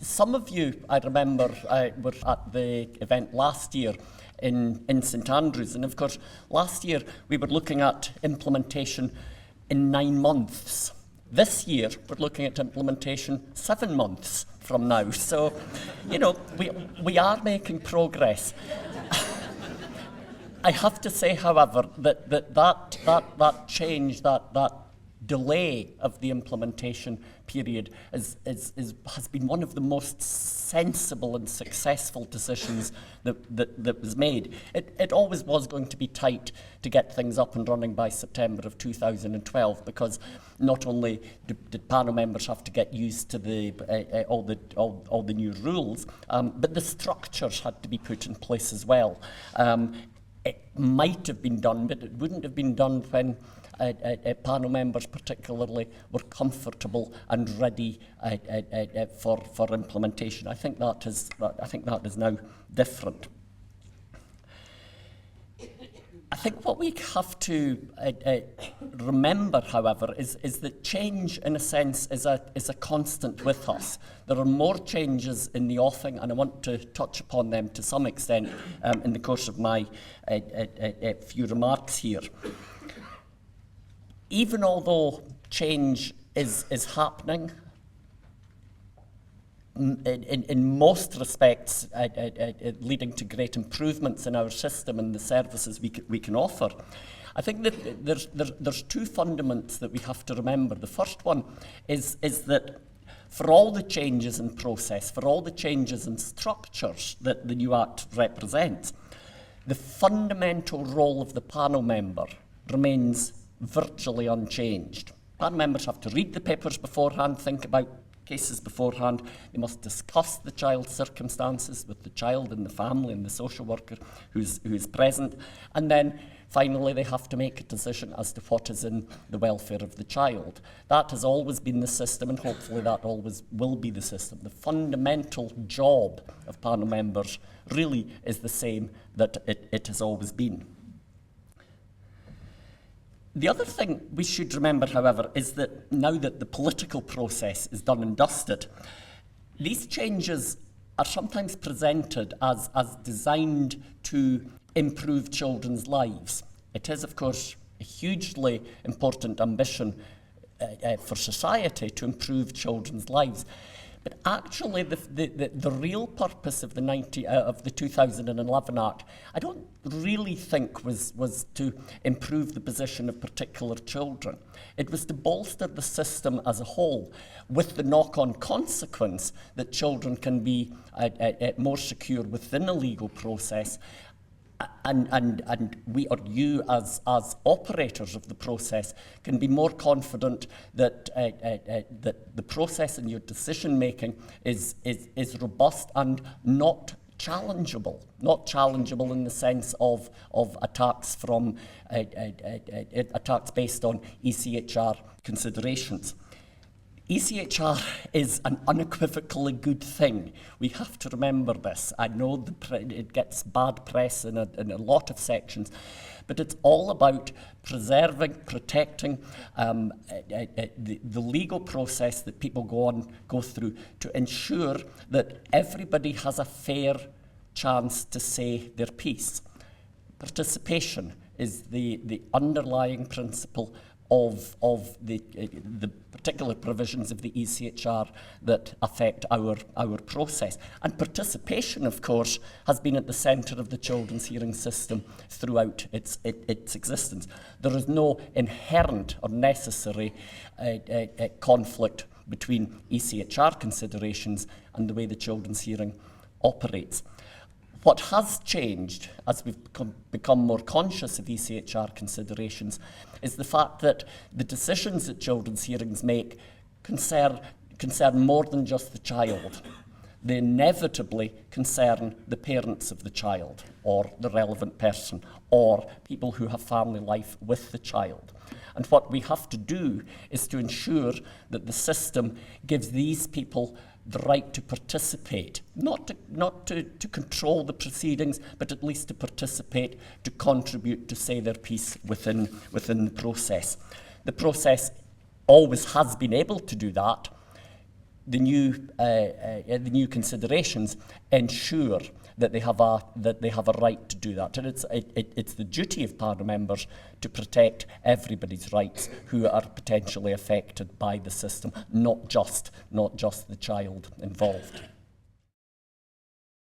Some of you, I remember, were at the event last year in St Andrews, and of course last year we were looking at implementation in 9 months. This year we're looking at implementation 7 months from now. So, you know, we are making progress. I have to say, however, that change, that delay of the implementation period has been one of the most sensible and successful decisions that was made. It always was going to be tight to get things up and running by September of 2012, because not only did panel members have to get used to all the new rules, but the structures had to be put in place as well. It might have been done, but it wouldn't have been done when panel members particularly were comfortable and ready for implementation. I think that is now different. I think what we have to remember, however, is that change, in a sense, is a constant with us. There are more changes in the offing, and I want to touch upon them to some extent in the course of my few remarks here. Even although change is happening, in most respects leading to great improvements in our system and the services we can offer, I think that there's two fundaments that we have to remember. The first one is that for all the changes in process, for all the changes in structures that the new Act represents, the fundamental role of the panel member remains virtually unchanged. Panel members have to read the papers beforehand, think about cases beforehand. They must discuss the child's circumstances with the child and the family and the social worker who's present. And then finally they have to make a decision as to what is in the welfare of the child. That has always been the system, and hopefully that always will be the system. The fundamental job of panel members really is the same that it has always been. The other thing we should remember, however, is that now that the political process is done and dusted, these changes are sometimes presented as designed to improve children's lives. It is, of course, a hugely important ambition for society to improve children's lives. But actually, the real purpose of the 2011 Act, I don't really think was to improve the position of particular children. It was to bolster the system as a whole, with the knock-on consequence that children can be more secure within a legal process. And we, or you as operators of the process, can be more confident that that the process in your decision making is robust and not challengeable. Not challengeable in the sense of attacks from attacks based on ECHR considerations. ECHR is an unequivocally good thing. We have to remember this. I know it gets bad press in a lot of sections, but it's all about preserving, protecting the legal process that people go through to ensure that everybody has a fair chance to say their piece. Participation is the underlying principle of the particular provisions of the ECHR that affect our process. And participation, of course, has been at the centre of the children's hearing system throughout its existence. There is no inherent or necessary conflict between ECHR considerations and the way the children's hearing operates. What has changed as we've become more conscious of ECHR considerations is the fact that the decisions that children's hearings make concern more than just the child. They inevitably concern the parents of the child, or the relevant person, or people who have family life with the child. And what we have to do is to ensure that the system gives these people the right to participate, not to control the proceedings, but at least to participate, to contribute, to say their piece within the process. The process always has been able to do that. the new considerations ensure that they have a right to do that. And it's the duty of PRAM members to protect everybody's rights who are potentially affected by the system, not just the child involved.